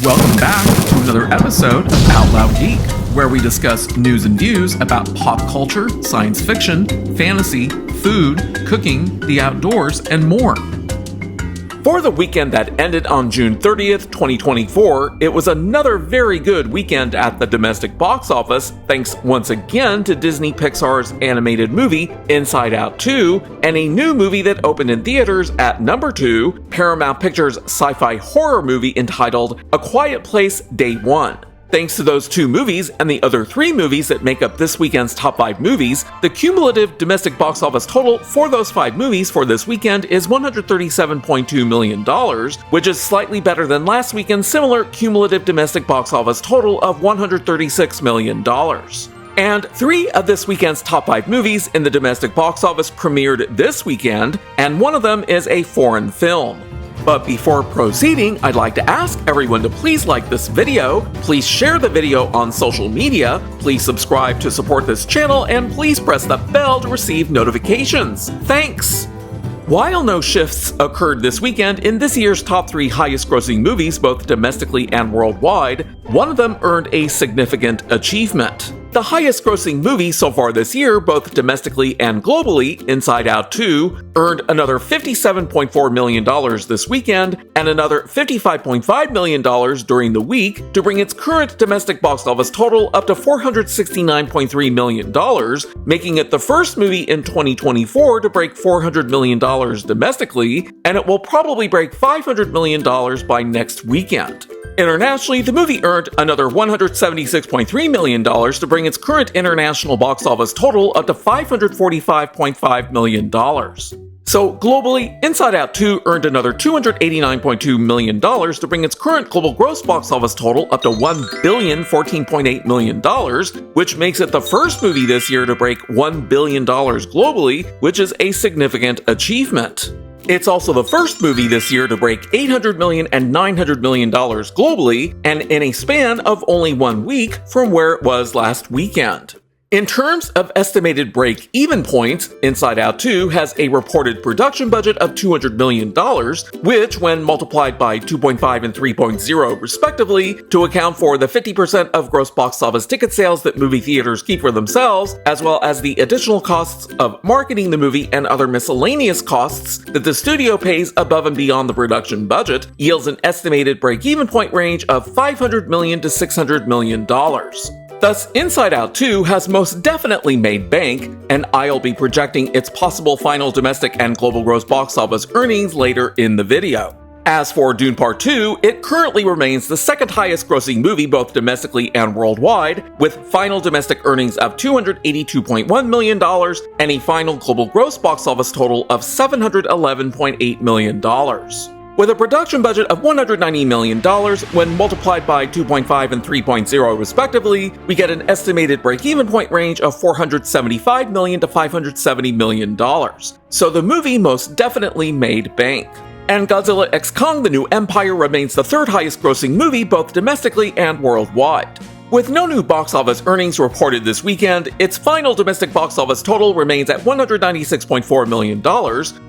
Welcome back to another episode of Out Loud Geek, where we discuss news and views about pop culture, science fiction, fantasy, food, cooking, the outdoors, and more. For the weekend that ended on June 30th, 2024, it was another very good weekend at the domestic box office, thanks once again to Disney Pixar's animated movie, Inside Out 2, and a new movie that opened in theaters at number 2, Paramount Pictures' sci-fi horror movie entitled A Quiet Place Day 1. Thanks to those two movies and the other three movies that make up this weekend's top 5 movies, the cumulative domestic box office total for those 5 movies for this weekend is $137.2 million, which is slightly better than last weekend's similar cumulative domestic box office total of $136 million. And 3 of this weekend's top 5 movies in the domestic box office premiered this weekend, and one of them is a foreign film. But before proceeding, I'd like to ask everyone to please like this video, please share the video on social media, please subscribe to support this channel, and please press the bell to receive notifications. Thanks! While no shifts occurred this weekend in this year's top 3 highest-grossing movies, both domestically and worldwide, one of them earned a significant achievement. The highest-grossing movie so far this year, both domestically and globally, Inside Out 2, earned another $57.4 million this weekend and another $55.5 million during the week to bring its current domestic box office total up to $469.3 million, making it the first movie in 2024 to break $400 million domestically, and it will probably break $500 million by next weekend. Internationally, the movie earned another $176.3 million to bring its current international box office total up to $545.5 million. So globally, Inside Out 2 earned another $289.2 million to bring its current global gross box office total up to $1,014.8 million, which makes it the first movie this year to break $1 billion globally, which is a significant achievement. It's also the first movie this year to break $800 million and $900 million globally, and in a span of only 1 week from where it was last weekend. In terms of estimated break-even points, Inside Out 2 has a reported production budget of $200 million, which, when multiplied by 2.5 and 3.0 respectively, to account for the 50% of gross box office ticket sales that movie theaters keep for themselves, as well as the additional costs of marketing the movie and other miscellaneous costs that the studio pays above and beyond the production budget, yields an estimated break-even point range of $500 million to $600 million. Thus, Inside Out 2 has most definitely made bank, and I'll be projecting its possible final domestic and global gross box office earnings later in the video. As for Dune Part 2, it currently remains the second highest grossing movie both domestically and worldwide, with final domestic earnings of $282.1 million and a final global gross box office total of $711.8 million. With a production budget of $190 million, when multiplied by 2.5 and 3.0 respectively, we get an estimated break-even point range of $475 million to $570 million. So the movie most definitely made bank. And Godzilla x Kong: The New Empire remains the third highest grossing movie both domestically and worldwide. With no new box office earnings reported this weekend, its final domestic box office total remains at $196.4 million,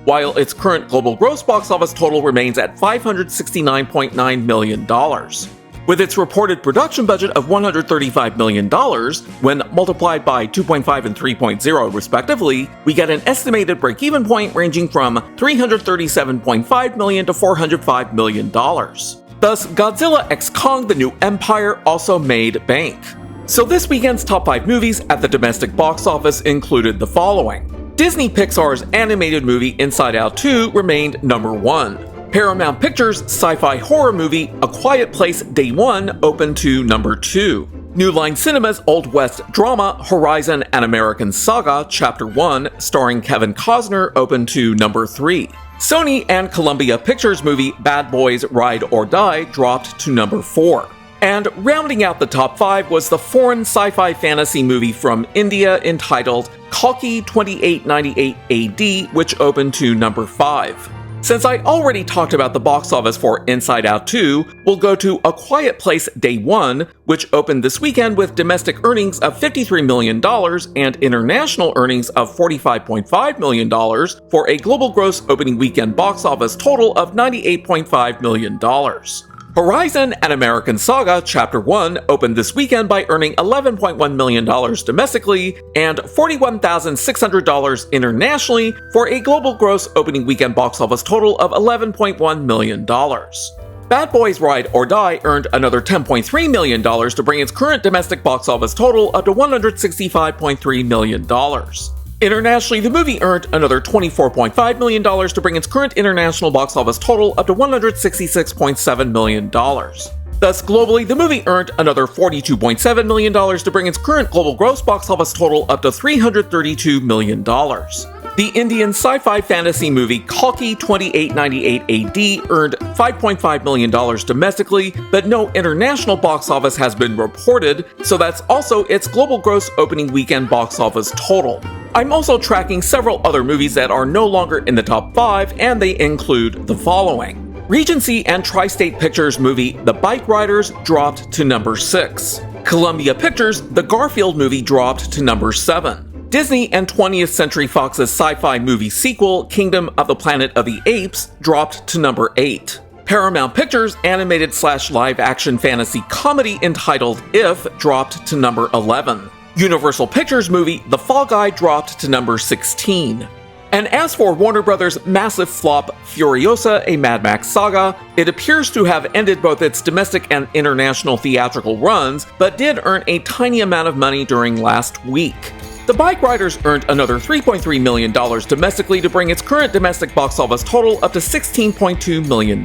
while its current global gross box office total remains at $569.9 million. With its reported production budget of $135 million, when multiplied by 2.5 and 3.0 respectively, we get an estimated break-even point ranging from $337.5 million to $405 million. Thus, Godzilla x Kong: The New Empire also made bank. So this weekend's top 5 movies at the domestic box office included the following. Disney Pixar's animated movie Inside Out 2 remained number 1. Paramount Pictures' sci-fi horror movie A Quiet Place Day 1 opened to number 2. New Line Cinema's Old West drama Horizon: An American Saga Chapter 1 starring Kevin Costner opened to number 3. Sony and Columbia Pictures movie Bad Boys Ride or Die dropped to number 4. And rounding out the top 5 was the foreign sci-fi fantasy movie from India entitled Kalka 2898 AD, which opened to number 5. Since I already talked about the box office for Inside Out 2, we'll go to A Quiet Place Day 1, which opened this weekend with domestic earnings of $53 million and international earnings of $45.5 million for a global gross opening weekend box office total of $98.5 million. Horizon and American Saga Chapter 1 opened this weekend by earning $11.1 million domestically and $41,600 internationally for a global gross opening weekend box office total of $11.1 million. Bad Boys Ride or Die earned another $10.3 million to bring its current domestic box office total up to $165.3 million. Internationally, the movie earned another $24.5 million to bring its current international box office total up to $166.7 million. Thus, globally, the movie earned another $42.7 million to bring its current global gross box office total up to $332 million. The Indian sci-fi fantasy movie Kalka 2898 AD earned $5.5 million domestically, but no international box office has been reported, so that's also its global gross opening weekend box office total. I'm also tracking several other movies that are no longer in the top 5, and they include the following. Regency and Tri-State Pictures movie The Bikeriders dropped to number 6. Columbia Pictures' The Garfield Movie dropped to number 7. Disney and 20th Century Fox's sci-fi movie sequel Kingdom of the Planet of the Apes dropped to number 8. Paramount Pictures' animated/live-action fantasy comedy entitled If dropped to number 11. Universal Pictures movie The Fall Guy dropped to number 16. And as for Warner Brothers' massive flop Furiosa: A Mad Max Saga, it appears to have ended both its domestic and international theatrical runs, but did earn a tiny amount of money during last week. The Bikeriders earned another $3.3 million domestically to bring its current domestic box office total up to $16.2 million.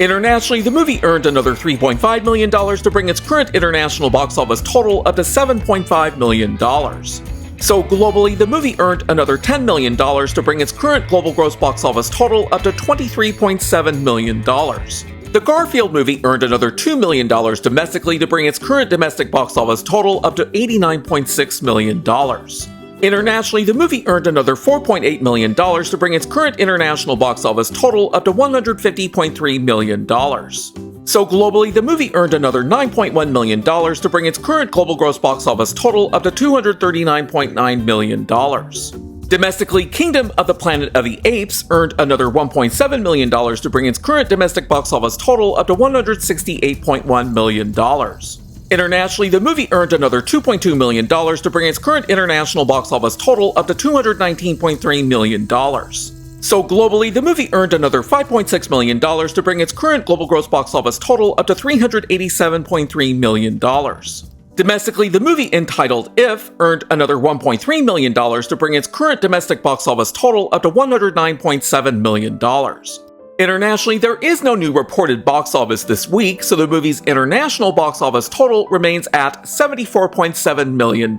Internationally, the movie earned another $3.5 million to bring its current international box office total up to $7.5 million. So globally, the movie earned another $10 million to bring its current global gross box office total up to $23.7 million. The Garfield movie earned another $2 million domestically to bring its current domestic box office total up to $89.6 million. Internationally, the movie earned another $4.8 million to bring its current international box office total up to $150.3 million. So globally, the movie earned another $9.1 million to bring its current global gross box office total up to $239.9 million. Domestically, Kingdom of the Planet of the Apes earned another $1.7 million to bring its current domestic box office total up to $168.1 million. Internationally, the movie earned another $2.2 million to bring its current international box office total up to $219.3 million. So globally, the movie earned another $5.6 million to bring its current global gross box office total up to $387.3 million. Domestically, the movie entitled If earned another $1.3 million to bring its current domestic box office total up to $109.7 million. Internationally, there is no new reported box office this week, so the movie's international box office total remains at $74.7 million.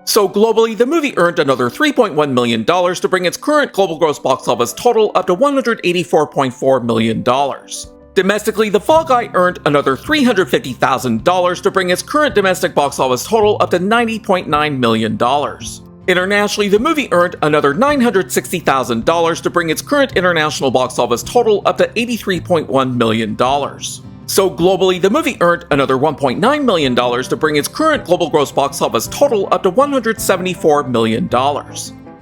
So globally, the movie earned another $3.1 million to bring its current global gross box office total up to $184.4 million. Domestically, The Fall Guy earned another $350,000 to bring its current domestic box office total up to $90.9 million. Internationally, the movie earned another $960,000 to bring its current international box office total up to $83.1 million. So globally, the movie earned another $1.9 million to bring its current global gross box office total up to $174 million.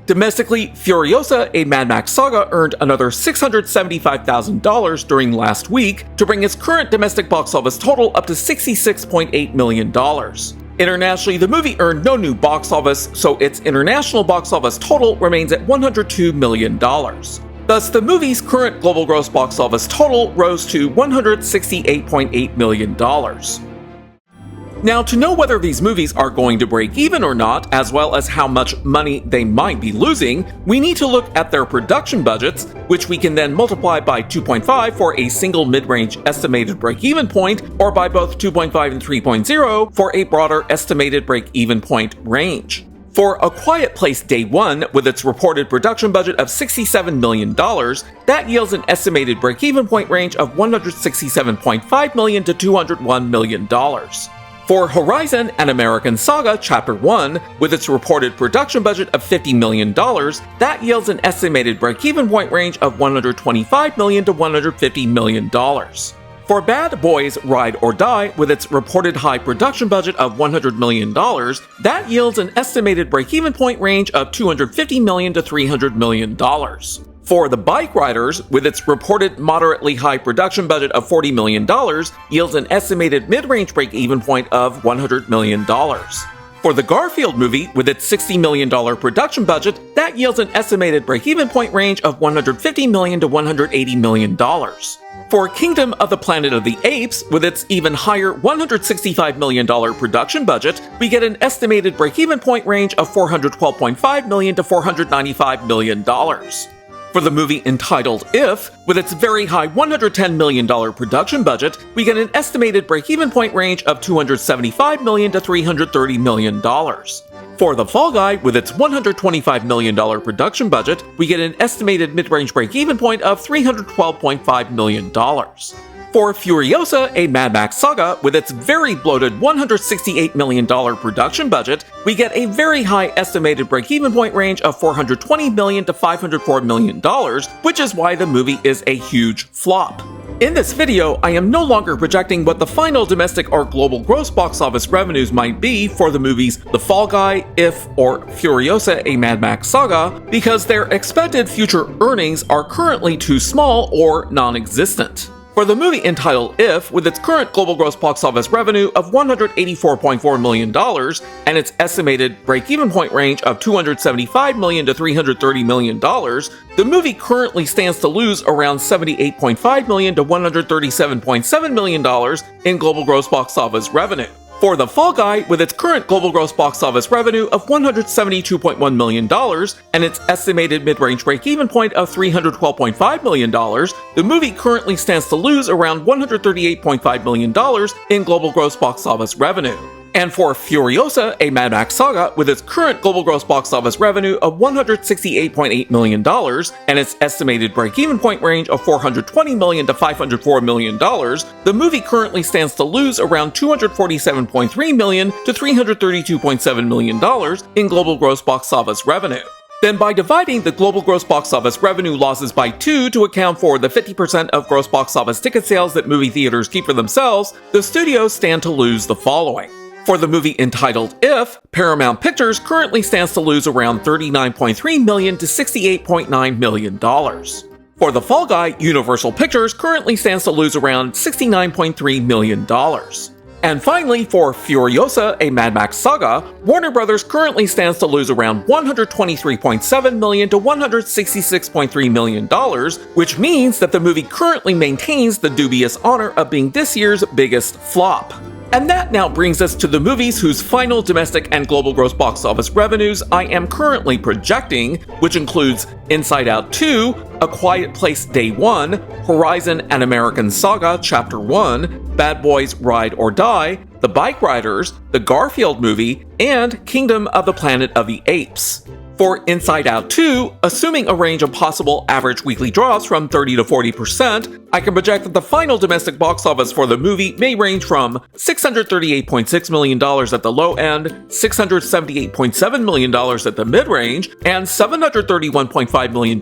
Domestically, Furiosa: A Mad Max Saga earned another $675,000 during last week to bring its current domestic box office total up to $66.8 million. Internationally, the movie earned no new box office, so its international box office total remains at $102 million. Thus, the movie's current global gross box office total rose to $168.8 million. Now, to know whether these movies are going to break even or not, as well as how much money they might be losing, we need to look at their production budgets, which we can then multiply by 2.5 for a single mid-range estimated break-even point, or by both 2.5 and 3.0 for a broader estimated break-even point range. For A Quiet Place Day 1, with its reported production budget of $67 million, that yields an estimated break-even point range of $167.5 million to $201 million. For Horizon and American Saga Chapter 1, with its reported production budget of $50 million, that yields an estimated break-even point range of $125 million to $150 million. For Bad Boys Ride or Die, with its reported high production budget of $100 million, that yields an estimated break-even point range of $250 million to $300 million. For the Bikeriders, with its reported moderately high production budget of $40 million, yields an estimated mid-range break-even point of $100 million. For the Garfield movie, with its $60 million production budget, that yields an estimated break-even point range of $150 million to $180 million. For Kingdom of the Planet of the Apes, with its even higher $165 million production budget, we get an estimated break-even point range of $412.5 million to $495 million. For the movie entitled If, with its very high $110 million production budget, we get an estimated break-even point range of $275 million to $330 million. For The Fall Guy, with its $125 million production budget, we get an estimated mid-range break-even point of $312.5 million. For Furiosa, a Mad Max Saga, with its very bloated $168 million production budget, we get a very high estimated break-even point range of $420 million to $504 million, which is why the movie is a huge flop. In this video, I am no longer projecting what the final domestic or global gross box office revenues might be for the movies The Fall Guy, If, or Furiosa, a Mad Max Saga, because their expected future earnings are currently too small or non-existent. For the movie entitled If, with its current global gross box office revenue of $184.4 million and its estimated break-even point range of $275 million to $330 million, the movie currently stands to lose around $78.5 million to $137.7 million in global gross box office revenue. For The Fall Guy, with its current global gross box office revenue of $172.1 million and its estimated mid-range break-even point of $312.5 million, the movie currently stands to lose around $138.5 million in global gross box office revenue. And for Furiosa, a Mad Max Saga, with its current global gross box office revenue of $168.8 million and its estimated break-even point range of $420 million to $504 million, the movie currently stands to lose around $247.3 million to $332.7 million in global gross box office revenue. Then by dividing the global gross box office revenue losses by 2 to account for the 50% of gross box office ticket sales that movie theaters keep for themselves, the studios stand to lose the following. For the movie entitled If, Paramount Pictures currently stands to lose around $39.3 million to $68.9 million. For The Fall Guy, Universal Pictures currently stands to lose around $69.3 million. And finally, for Furiosa, a Mad Max Saga, Warner Brothers currently stands to lose around $123.7 million to $166.3 million, which means that the movie currently maintains the dubious honor of being this year's biggest flop. And that now brings us to the movies whose final domestic and global gross box office revenues I am currently projecting, which includes Inside Out 2, A Quiet Place Day 1, Horizon and American Saga Chapter 1, Bad Boys Ride or Die, The Bikeriders, The Garfield Movie, and Kingdom of the Planet of the Apes. For Inside Out 2, assuming a range of possible average weekly drops from 30 to 40%, I can project that the final domestic box office for the movie may range from $638.6 million at the low end, $678.7 million at the mid-range, and $731.5 million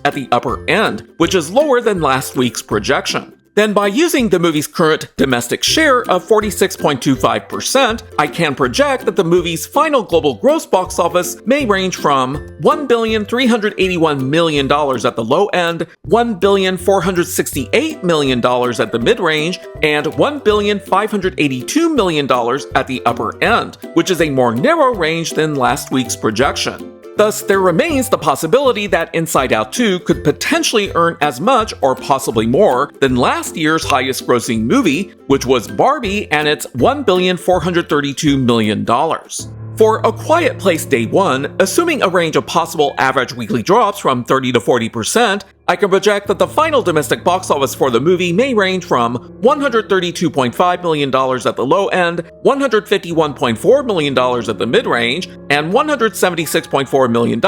at the upper end, which is lower than last week's projection. Then by using the movie's current domestic share of 46.25%, I can project that the movie's final global gross box office may range from $1,381 million at the low end, $1,468 million at the mid-range, and $1,582 million at the upper end, which is a more narrow range than last week's projection. Thus, there remains the possibility that Inside Out 2 could potentially earn as much or possibly more than last year's highest grossing movie, which was Barbie and its $1,432 million. For A Quiet Place Day 1, assuming a range of possible average weekly drops from 30 to 40%, I can project that the final domestic box office for the movie may range from $132.5 million at the low end, $151.4 million at the mid-range, and $176.4 million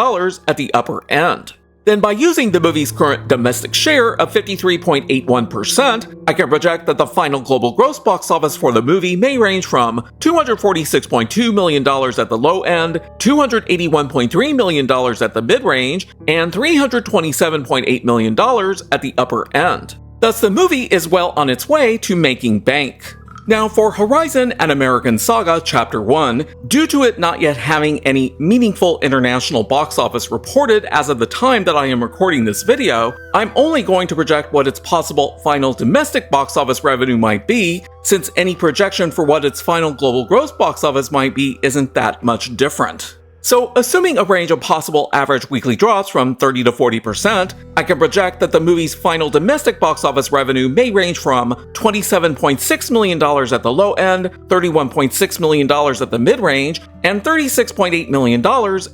at the upper end. Then by using the movie's current domestic share of 53.81%, I can project that the final global gross box office for the movie may range from $246.2 million at the low end, $281.3 million at the mid-range, and $327.8 million at the upper end. Thus, the movie is well on its way to making bank. Now, for Horizon and American Saga Chapter 1, due to it not yet having any meaningful international box office reported as of the time that I am recording this video, I'm only going to project what its possible final domestic box office revenue might be, since any projection for what its final global gross box office might be isn't that much different. So, assuming a range of possible average weekly drops from 30 to 40%, I can project that the movie's final domestic box office revenue may range from $27.6 million at the low end, $31.6 million at the mid-range, and $36.8 million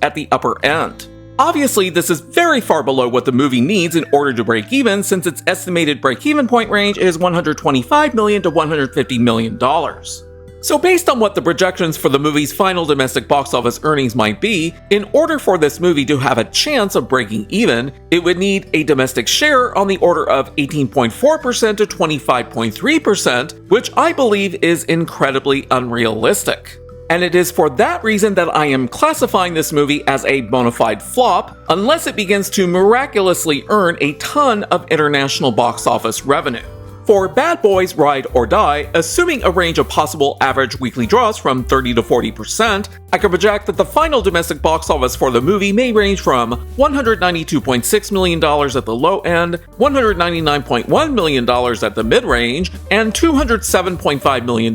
at the upper end. Obviously, this is very far below what the movie needs in order to break even, since its estimated break-even point range is $125 million to $150 million. So based on what the projections for the movie's final domestic box office earnings might be, in order for this movie to have a chance of breaking even, it would need a domestic share on the order of 18.4% to 25.3%, which I believe is incredibly unrealistic. And it is for that reason that I am classifying this movie as a bona fide flop, unless it begins to miraculously earn a ton of international box office revenue. For Bad Boys Ride or Die, assuming a range of possible average weekly draws from 30 to 40%, I can project that the final domestic box office for the movie may range from $192.6 million at the low end, $199.1 million at the mid-range, and $207.5 million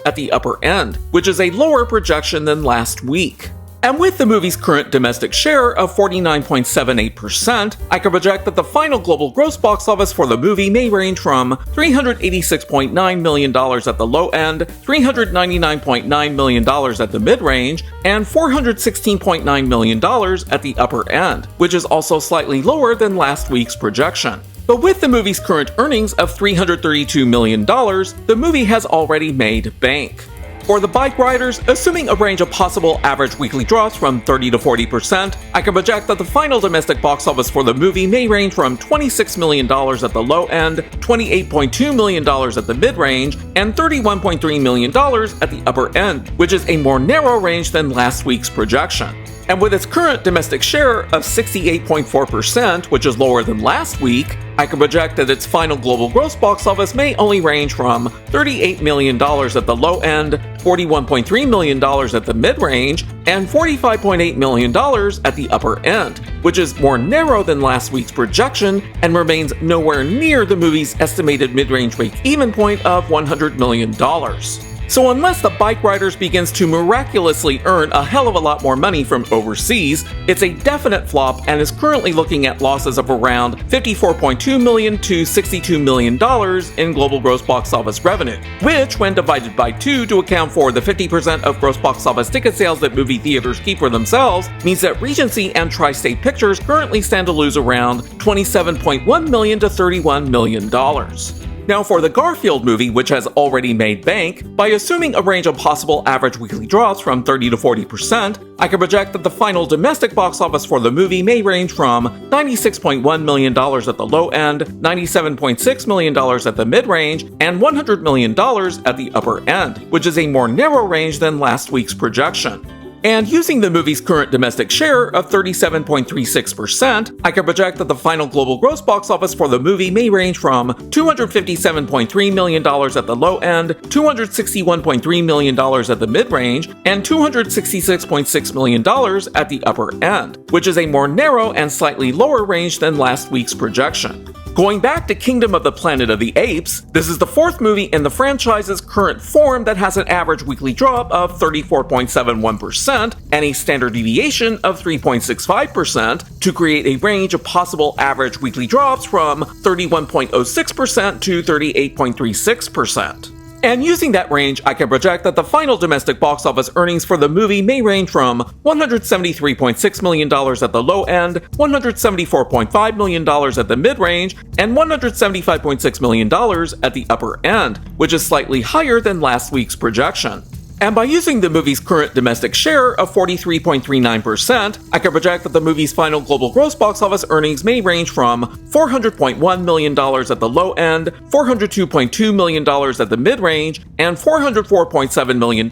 at the upper end, which is a lower projection than last week. And with the movie's current domestic share of 49.78%, I can project that the final global gross box office for the movie may range from $386.9 million at the low end, $399.9 million at the mid-range, and $416.9 million at the upper end, which is also slightly lower than last week's projection. But with the movie's current earnings of $332 million, the movie has already made bank. For the Bikeriders, assuming a range of possible average weekly drops from 30 to 40%, I can project that the final domestic box office for the movie may range from $26 million at the low end, $28.2 million at the mid-range, and $31.3 million at the upper end, which is a more narrow range than last week's projection. And with its current domestic share of 68.4%, which is lower than last week, I can project that its final global gross box office may only range from $38 million at the low end, $41.3 million at the mid-range, and $45.8 million at the upper end, which is more narrow than last week's projection and remains nowhere near the movie's estimated mid-range break-even point of $100 million. So unless the Bikeriders begins to miraculously earn a hell of a lot more money from overseas, it's a definite flop and is currently looking at losses of around $54.2 million to $62 million in global gross box office revenue, which, when divided by 2 to account for the 50% of gross box office ticket sales that movie theaters keep for themselves, means that Regency and Tri-State Pictures currently stand to lose around $27.1 million to $31 million. Now for the Garfield movie, which has already made bank, by assuming a range of possible average weekly drops from 30 to 40%, I can project that the final domestic box office for the movie may range from $96.1 million at the low end, $97.6 million at the mid-range, and $100 million at the upper end, which is a more narrow range than last week's projection. And using the movie's current domestic share of 37.36%, I can project that the final global gross box office for the movie may range from $257.3 million at the low end, $261.3 million at the mid-range, and $266.6 million at the upper end, which is a more narrow and slightly lower range than last week's projection. Going back to Kingdom of the Planet of the Apes, this is the fourth movie in the franchise's current form that has an average weekly drop of 34.71% and a standard deviation of 3.65% to create a range of possible average weekly drops from 31.06% to 38.36%. And using that range, I can project that the final domestic box office earnings for the movie may range from $173.6 million at the low end, $174.5 million at the mid-range, and $175.6 million at the upper end, which is slightly higher than last week's projection. And by using the movie's current domestic share of 43.39%, I can project that the movie's final global gross box office earnings may range from $400.1 million at the low end, $402.2 million at the mid-range, and $404.7 million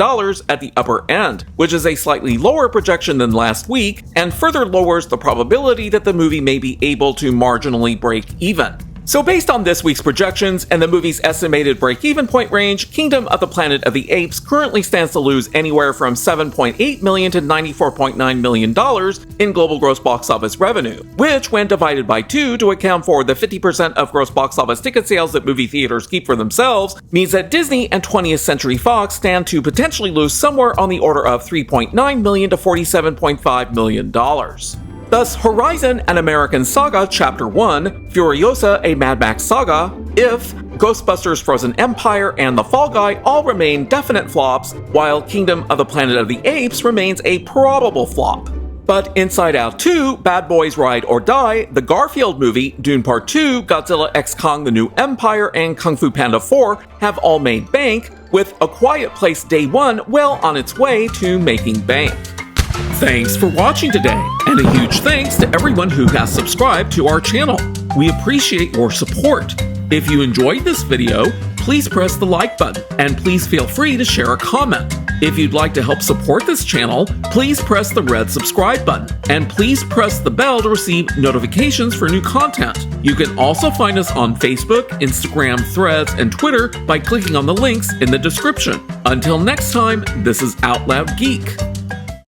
at the upper end, which is a slightly lower projection than last week and further lowers the probability that the movie may be able to marginally break even. So based on this week's projections and the movie's estimated break-even point range, Kingdom of the Planet of the Apes currently stands to lose anywhere from $7.8 million to $94.9 million in global gross box office revenue, which, when divided by 2 to account for the 50% of gross box office ticket sales that movie theaters keep for themselves, means that Disney and 20th Century Fox stand to potentially lose somewhere on the order of $3.9 million to $47.5 million. Thus, Horizon, an American Saga Chapter 1, Furiosa, a Mad Max Saga, If, Ghostbusters Frozen Empire, and The Fall Guy all remain definite flops, while Kingdom of the Planet of the Apes remains a probable flop. But Inside Out 2, Bad Boys Ride or Die, the Garfield Movie, Dune Part 2, Godzilla x Kong the New Empire, and Kung Fu Panda 4 have all made bank, with A Quiet Place Day 1 well on its way to making bank. Thanks for watching today, and a huge thanks to everyone who has subscribed to our channel. We appreciate your support. If you enjoyed this video, please press the like button, and please feel free to share a comment. If you'd like to help support this channel, please press the red subscribe button, and please press the bell to receive notifications for new content. You can also find us on Facebook, Instagram, Threads, and Twitter by clicking on the links in the description. Until next time, this is Out Loud Geek.